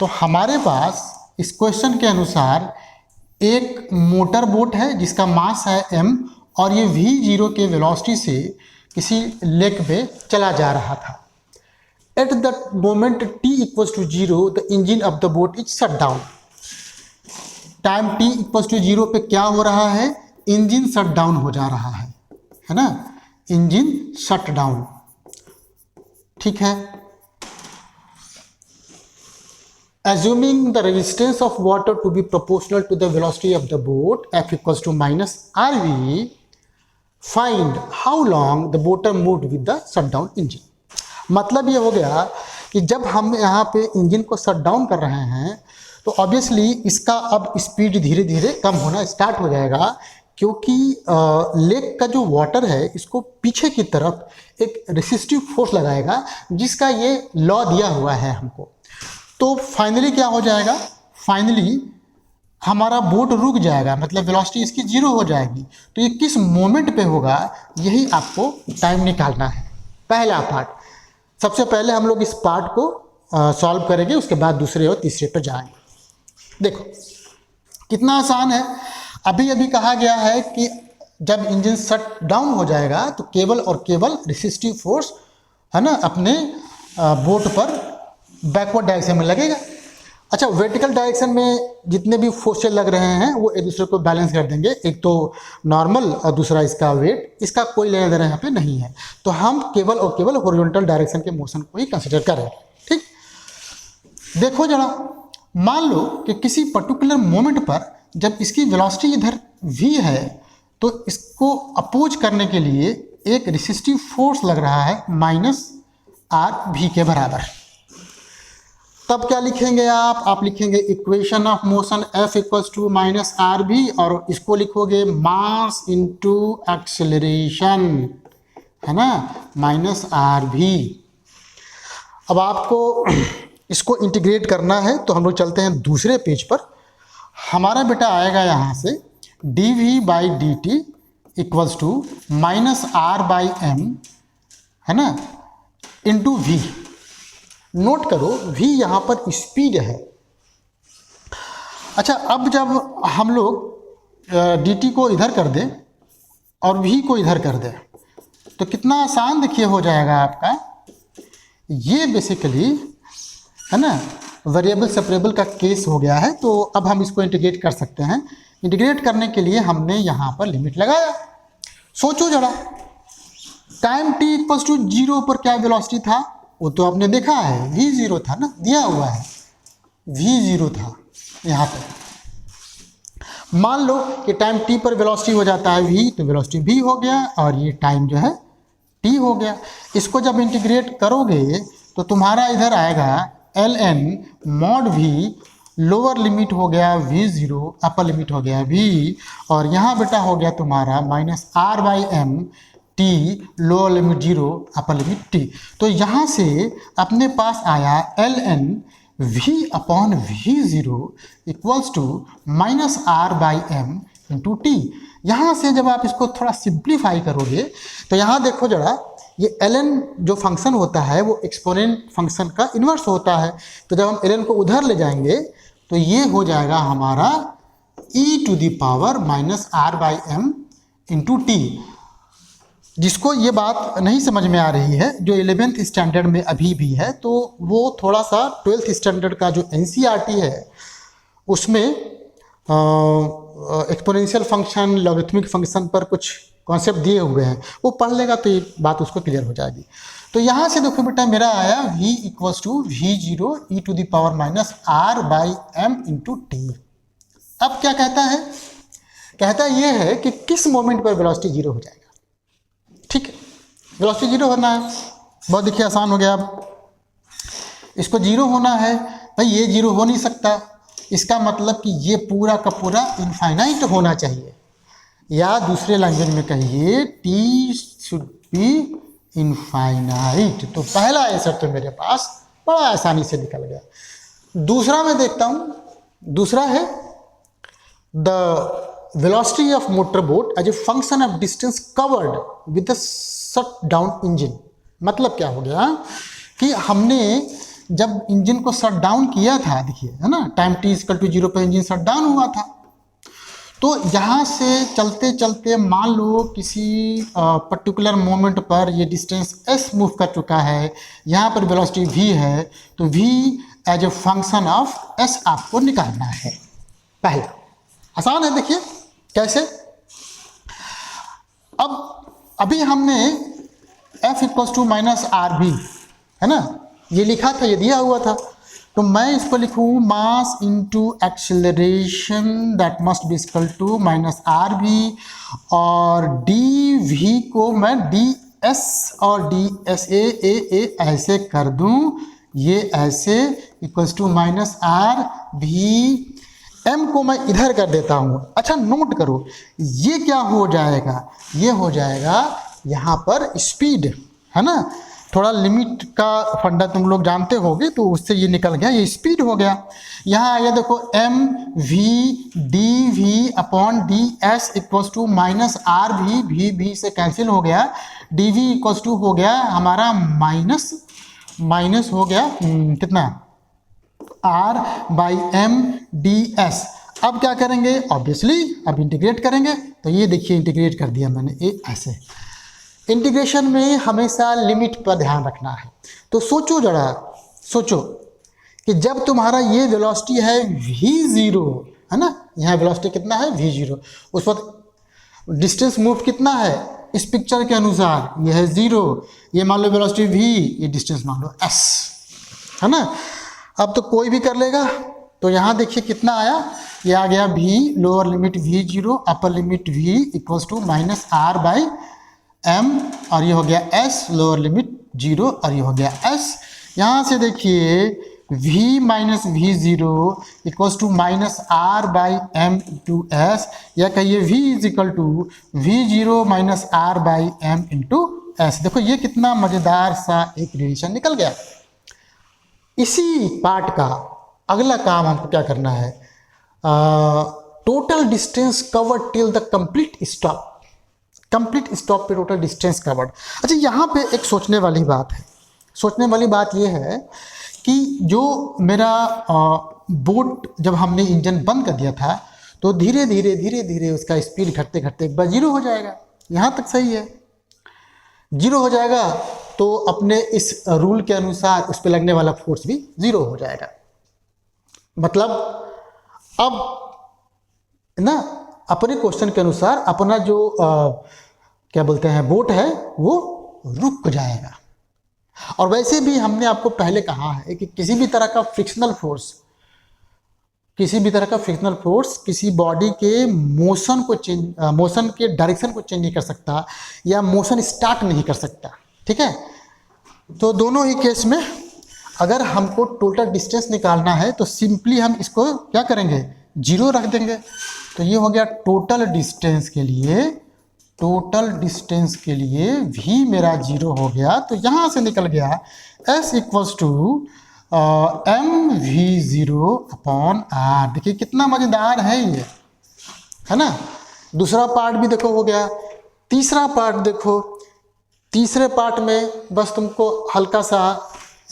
तो हमारे पास इस क्वेश्चन के अनुसार एक मोटर बोट है जिसका मास है m और ये v0 के वेलोसिटी से किसी लेक पे चला जा रहा था। At the moment t equals to 0 the engine of the boat is shut down. Time t equals to 0 पे क्या हो रहा है? इंजन शट डाउन हो जा रहा है ना, इंजन शट डाउन। ठीक है। Assuming the resistance of water to be proportional to the velocity of the boat f equals to minus rv, find how long the boat moved with the shutdown engine। मतलब ये हो गया कि जब हम यहाँ पे इंजन को शट डाउन कर रहे हैं तो ऑब्वियसली इसका अब स्पीड धीरे धीरे कम होना स्टार्ट हो जाएगा, क्योंकि लेक का जो वाटर है इसको पीछे की तरफ एक रेसिस्टिव फोर्स लगाएगा जिसका ये लॉ दिया हुआ है हमको। तो फाइनली क्या हो जाएगा? फाइनली हमारा बोट रुक जाएगा, मतलब वेलोसिटी इसकी 0 हो जाएगी। तो ये किस मोमेंट पे होगा यही आपको टाइम निकालना है। पहला पार्ट, सबसे पहले हम लोग इस पार्ट को सॉल्व करेंगे, उसके बाद दूसरे और तीसरे पे जाएंगे। देखो कितना आसान है। अभी अभी कहा गया है कि जब इंजन शट डाउन हो जाएगा तो केवल और केवल रेसिस्टिव फोर्स है ना अपने बोट पर बैकवर्ड डायरेक्शन में लगेगा। अच्छा, वर्टिकल डायरेक्शन में जितने भी फोर्सेस लग रहे हैं वो एक दूसरे को बैलेंस कर देंगे, एक तो नॉर्मल और दूसरा इसका वेट, इसका कोई लेना देना यहाँ पे नहीं है। तो हम केवल और केवल हॉरिजॉन्टल डायरेक्शन के मोशन को ही कंसिडर करें। ठीक, देखो जरा, मान लो कि किसी पर्टिकुलर मोमेंट पर जब इसकी वेलोसिटी इधर v है तो इसको अपोज करने के लिए एक रेसिस्टिव फोर्स लग रहा है माइनस आर वी के बराबर। तब क्या लिखेंगे आप लिखेंगे equation of motion F equals to minus R V और इसको लिखोगे मास इनटू एक्सेलरेशन, है ना, माइनस आर वी। अब आपको इसको इंटीग्रेट करना है तो हम लोग चलते हैं दूसरे पेज पर। हमारा बेटा आएगा यहाँ से dv by D T equals to minus R by M, है ना, इंटू वी। नोट करो v यहाँ पर स्पीड है। अच्छा, अब जब हम लोग dt को इधर कर दें और v को इधर कर दें तो कितना आसान देखिए हो जाएगा आपका। ये बेसिकली है ना वेरिएबल सेपरेबल का केस हो गया है। तो अब हम इसको इंटीग्रेट कर सकते हैं। इंटीग्रेट करने के लिए हमने यहाँ पर लिमिट लगाया। सोचो जरा, टाइम t इक्वल्स टू 0 पर क्या वेलोसिटी था? वो तो आपने देखा है v0 था ना, दिया हुआ है v0 था यहाँ पे। मान लो कि टाइम t पर वेलोसिटी हो जाता है v, तो वेलोसिटी v हो गया और ये टाइम जो है t हो गया। इसको जब इंटीग्रेट करोगे तो तुम्हारा इधर आएगा ln mod v, lower limit हो गया v0, अपर लिमिट हो गया v, और यहाँ बेटा हो गया तुम्हारा minus R by M t, lower limit 0, upper limit t। तो यहाँ से अपने पास आया ln v upon v0 equals to minus R by M into T. यहाँ से जब आप इसको थोड़ा सिंप्लीफाई करोगे तो यहाँ देखो जरा, ये ln जो फंक्शन होता है वो एक्सपोनेंट फंक्शन का इन्वर्स होता है। तो जब हम ln को उधर ले जाएंगे तो ये हो जाएगा हमारा e to the power minus R by M into T. जिसको ये बात नहीं समझ में आ रही है, जो 11th स्टैंडर्ड में अभी भी है, तो वो थोड़ा सा 12th स्टैंडर्ड का जो NCERT है उसमें एक्सपोनेंशियल फंक्शन, लॉगरिथमिक फंक्शन पर कुछ कॉन्सेप्ट दिए हुए हैं, वो पढ़ लेगा तो ये बात उसको क्लियर हो जाएगी। तो यहाँ से देखो बेटा मेरा आया v equals to v0 e to the power minus R by M into T. अब क्या कहता है? कहता ये है कि किस मोमेंट पर वेलोसिटी 0 हो जाएगा। ठीक है, वेलोसिटी 0 होना है, बहुत देखिए आसान हो गया। अब इसको 0 होना है, भाई ये 0 हो नहीं सकता, इसका मतलब कि ये पूरा का पूरा इनफाइनाइट होना चाहिए, या दूसरे लैंग्वेज में कहिए t शुड बी इनफाइनाइट। तो पहला आंसर तो मेरे पास बड़ा आसानी से निकल गया। दूसरा मैं देखता हूँ, दूसरा है the velocity of motor boat as a function of distance covered with the shut down engine। मतलब क्या हो गया कि हमने जब इंजन को शट डाउन किया था, देखिए है ना, टाइम t इक्वल टू 0 पर इंजन शट डाउन हुआ था। तो यहाँ से चलते चलते मान लो किसी पर्टिकुलर मोमेंट पर ये डिस्टेंस s मूव कर चुका है, यहाँ पर वेलोसिटी v है, तो v as a function of s आपको निकालना है। पहला आसान है, देखिए कैसे। अब अभी हमने f equals to minus R V, है ना, ये लिखा था, ये दिया हुआ था, तो मैं इसको लिखूँ mass into acceleration that must be equal to minus R V, और डी वी को मैं डी एस और डी एस ए ऐसे कर दूँ, ये ऐसे equals to minus R V, M को मैं इधर कर देता हूँ। अच्छा नोट करो, ये क्या हो जाएगा, ये हो जाएगा यहाँ पर स्पीड, है ना, थोड़ा लिमिट का फंडा तुम लोग जानते होगे, तो उससे ये निकल गया, ये स्पीड हो गया। यहाँ आया देखो M V D V upon D S equals to minus R V से कैंसिल हो गया, डी वी इक्वल्स टू हो गया हमारा माइनस हो गया कितना, R by M D S. अब क्या करेंगे, ऑब्वियसली अब इंटीग्रेट करेंगे, तो ये देखिए इंटीग्रेट कर दिया मैंने, ये ऐसे। इंटीग्रेशन में हमेशा लिमिट पर ध्यान रखना है। तो सोचो जरा, सोचो कि जब तुम्हारा ये वेलोसिटी है v0, है ना, यहाँ वेलोसिटी कितना है v0, उस वक्त डिस्टेंस मूव कितना है इस पिक्चर के अनुसार, ये है 0, ये मान लो वेलोसिटी v, ये डिस्टेंस मान लो s, है ना। अब तो कोई भी कर लेगा, तो यहाँ देखिए कितना आया, ये आ गया v lower limit v0 upper limit v equals to minus R by m, और ये हो गया s लोअर लिमिट 0, और ये हो गया s। यहाँ से देखिए v minus v0 equals to minus R by M into S, या कहिए v is equal to v0 minus R by M into S. देखो ये कितना मज़ेदार सा एक रिलेशन निकल गया। इसी पार्ट का अगला काम हमको क्या करना है, total distance covered till the complete stop, complete stop पे टोटल डिस्टेंस कवर्ड। अच्छा यहाँ पे एक सोचने वाली बात है, सोचने वाली बात ये है कि जो मेरा बोट जब हमने इंजन बंद कर दिया था, तो धीरे धीरे उसका स्पीड घटते घटते एक बार 0 हो जाएगा, यहाँ तक सही है, 0 हो जाएगा, तो अपने इस रूल के अनुसार उस पर लगने वाला फोर्स भी 0 हो जाएगा। मतलब अब ना अपने क्वेश्चन के अनुसार अपना जो क्या बोलते हैं बोट है वो रुक जाएगा। और वैसे भी हमने आपको पहले कहा है कि किसी भी तरह का फ्रिक्शनल फोर्स, किसी भी तरह का फ्रिक्शनल फोर्स किसी बॉडी के मोशन को चेंज, मोशन के डायरेक्शन को चेंज नहीं कर सकता, या मोशन स्टार्ट नहीं कर सकता, ठीक है। तो दोनों ही केस में अगर हमको टोटल डिस्टेंस निकालना है, तो सिंपली हम इसको क्या करेंगे, 0 रख देंगे। तो ये हो गया टोटल डिस्टेंस के लिए, टोटल डिस्टेंस के लिए v मेरा 0 हो गया, तो यहाँ से निकल गया s equals to M V 0 upon R. देखिए कितना मज़ेदार है ये, है ना। दूसरा पार्ट भी देखो हो गया। तीसरा पार्ट देखो, तीसरे पार्ट में बस तुमको हल्का सा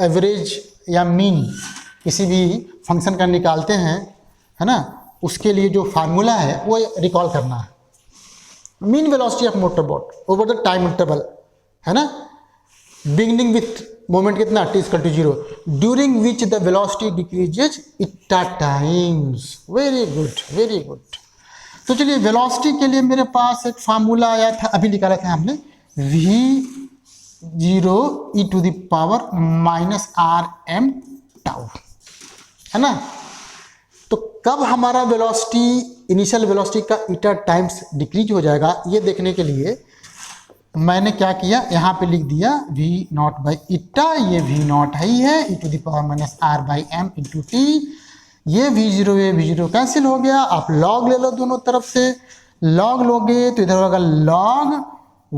एवरेज या मीन किसी भी फंक्शन का निकालते हैं, है ना, उसके लिए जो फार्मूला है वो रिकॉल करना है। Mean velocity of motor boat over the time interval, है ना, बिगिनिंग विथ मोमेंट कितना t equal to 0, during which the velocity decreases eta times. Very good, very good. तो चलिए वेलोसिटी के लिए मेरे पास एक फार्मूला आया था, अभी निकाला था हमने, v0 e to the power minus R M tau, है ना। तो कब हमारा वेलोसिटी, इनिशियल वेलोसिटी का ईटा टाइम्स डिक्रीज हो जाएगा, ये देखने के लिए मैंने क्या किया, यहाँ पे लिख दिया v0 बाई ईटा, ये v0 ही है, e to the power minus R by M into T, ये v0 ये v0 कैंसिल हो गया। आप लॉग ले लो दोनों तरफ से, लॉग लोगे तो इधर होगा लॉग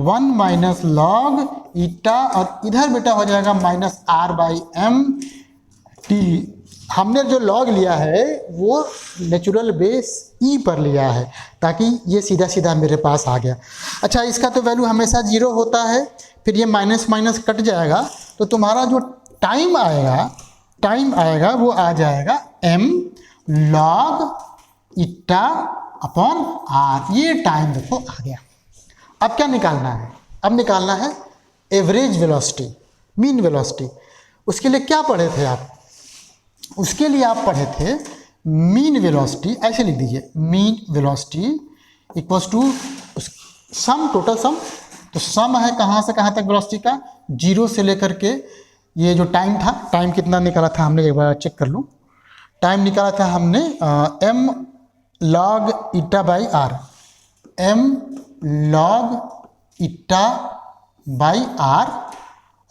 1 माइनस लॉग ईटा, और इधर बेटा हो जाएगा minus R by M T. हमने जो लॉग लिया है वो नेचुरल बेस ई पर लिया है, ताकि ये सीधा सीधा मेरे पास आ गया। अच्छा, इसका तो वैल्यू हमेशा 0 होता है, फिर ये माइनस माइनस कट जाएगा, तो तुम्हारा जो टाइम आएगा टाइम आएगा वो आ जाएगा m log eta upon r। ये टाइम देखो आ गया। अब क्या निकालना है? अब निकालना है एवरेज वेलोसिटी, मीन वेलोसिटी। उसके लिए क्या पढ़े थे आप? उसके लिए आप पढ़े थे मीन वेलोसिटी, ऐसे लिख दीजिए, mean velocity equals to sum, total sum. तो सम है कहाँ से कहाँ तक वेलोसिटी का, 0 से लेकर के ये जो टाइम था, टाइम कितना निकाला था हमने, एक बार चेक कर लूँ। टाइम निकाला था हमने m log eta by R, m log eta by R,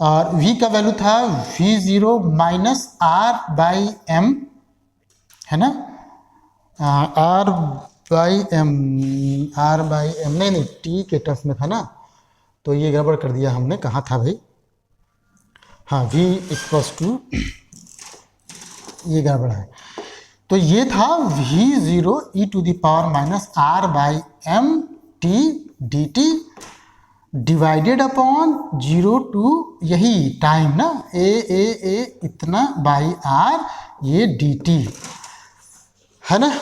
और v का वैल्यू था v0 minus r by m, है ना, r by m, r by m, नहीं t के टर्म्स में था ना, तो ये गड़बड़ कर दिया हमने। कहाँ था भाई? हाँ, v इक्वल्स टू, ये गड़बड़ है। तो ये था v0 e to the power minus r by m t dt divided upon 0 to यही टाइम ना, a इतना बाई r, ये dt है ना।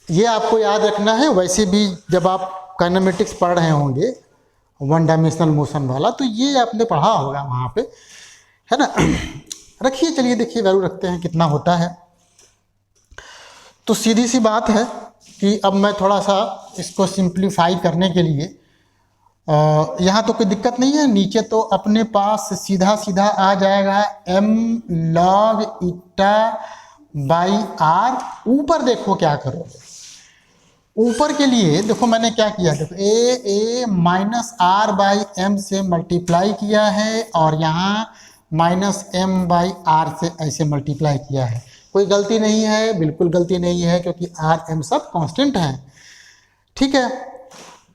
ये आपको याद रखना है। वैसे भी जब आप काइनेमेटिक्स पढ़ रहे होंगे वन डायमेंशनल मोशन वाला, तो ये आपने पढ़ा होगा वहाँ पे, है ना। रखिए, चलिए देखिए वैल्यू रखते हैं कितना होता है। तो सीधी सी बात है कि अब मैं थोड़ा सा इसको सिंप्लीफाई करने के लिए, यहाँ तो कोई दिक्कत नहीं है, नीचे तो अपने पास सीधा सीधा आ जाएगा m log eta by r। ऊपर देखो क्या करोगे, ऊपर के लिए देखो मैंने क्या किया, देखो a minus r by m से मल्टीप्लाई किया है, और यहाँ माइनस m बाई r से ऐसे मल्टीप्लाई किया है। कोई गलती नहीं है, बिल्कुल गलती नहीं है, क्योंकि r m सब कांस्टेंट हैं। ठीक है,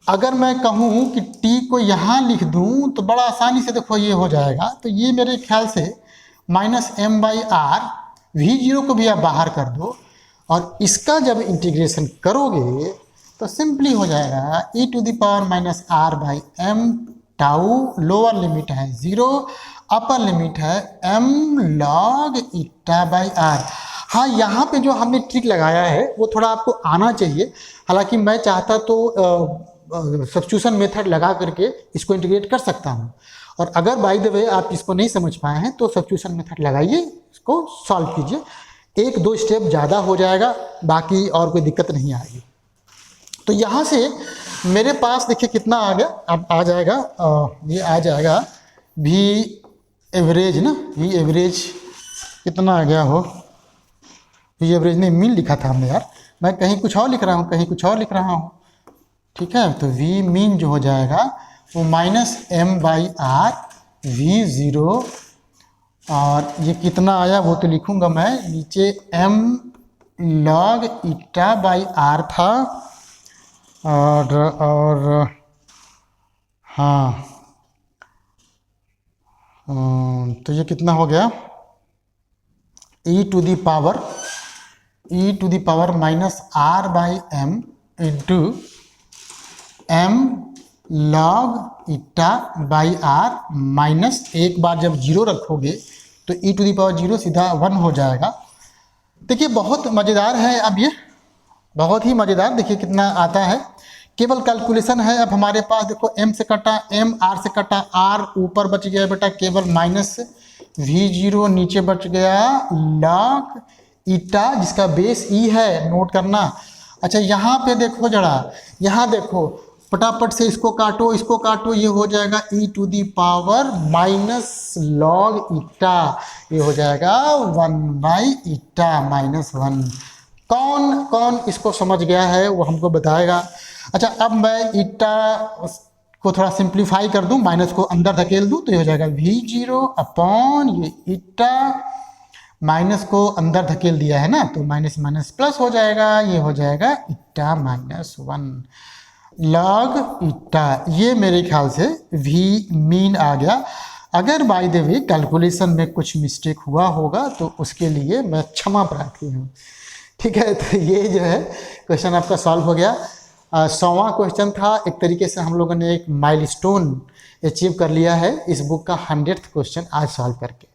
अगर मैं कहूँ कि t को यहाँ लिख दूँ तो बड़ा आसानी से देखो ये हो जाएगा। तो ये मेरे ख्याल से minus m by r, v0 को भी आप बाहर कर दो, और इसका जब इंटीग्रेशन करोगे तो सिंपली हो जाएगा e to the power minus r by m tau, lower limit है 0, अपर लिमिट है m log eta by r। हाँ, यहाँ पे जो हमने ट्रिक लगाया है वो थोड़ा आपको आना चाहिए। हालांकि मैं चाहता तो सब्स्टिट्यूशन मेथड लगा करके इसको इंटीग्रेट कर सकता हूँ, और अगर बाय द वे आप इसको नहीं समझ पाए हैं तो सब्स्टिट्यूशन मेथड लगाइए, इसको सॉल्व कीजिए, 1-2 स्टेप ज़्यादा हो जाएगा, बाकी और कोई दिक्कत नहीं आएगी। तो यहाँ से मेरे पास देखिए कितना आ गया, अब आ जाएगा ये आ जाएगा v एवरेज ना, v एवरेज कितना आ गया हो, v एवरेज नहीं, मीन लिखा था हमने यार, मैं कहीं कुछ और लिख रहा हूँ, कहीं कुछ और लिख रहा हूँ। ठीक है, तो v मीन जो हो जाएगा वो minus m by r v0, और ये कितना आया वो तो लिखूंगा मैं नीचे, m log eta by r था, और हाँ, तो ये कितना हो गया, e to the power minus r by m into m log eta by r minus, एक बार जब 0 रखोगे तो e टू दी पावर 0 सीधा 1 हो जाएगा। देखिए बहुत मज़ेदार है, अब ये बहुत ही मज़ेदार, देखिए कितना आता है। केवल कैलकुलेशन है। अब हमारे पास देखो m से कटा m, r से कटा r, ऊपर बच गया बेटा केवल माइनस v0, नीचे बच गया log ईटा जिसका बेस e है, नोट करना। अच्छा यहाँ पे देखो जरा, यहाँ देखो फटाफट से इसको काटो, ये हो जाएगा e to the power minus log eta, ये हो जाएगा 1 बाई ईटा माइनस 1। कौन कौन इसको समझ गया है वो हमको बताएगा। अच्छा, अब मैं ईटा को थोड़ा सिंप्लीफाई कर दूं, माइनस को अंदर धकेल दूं, तो ये हो जाएगा v0 अपॉन ये ईटा, माइनस को अंदर धकेल दिया है ना, तो माइनस माइनस प्लस हो जाएगा, ये हो जाएगा ईटा माइनस 1 लॉग ईटा। ये मेरे ख्याल से v मीन आ गया। अगर बाय द वे कैलकुलेशन में कुछ मिस्टेक हुआ होगा तो उसके लिए मैं क्षमा प्रार्थी हूँ। ठीक है, तो ये जो है क्वेश्चन आपका सॉल्व हो गया। 100वां क्वेश्चन था। एक तरीके से हम लोगों ने एक माइलस्टोन अचीव कर लिया है इस बुक का 100th क्वेश्चन आज सॉल्व करके।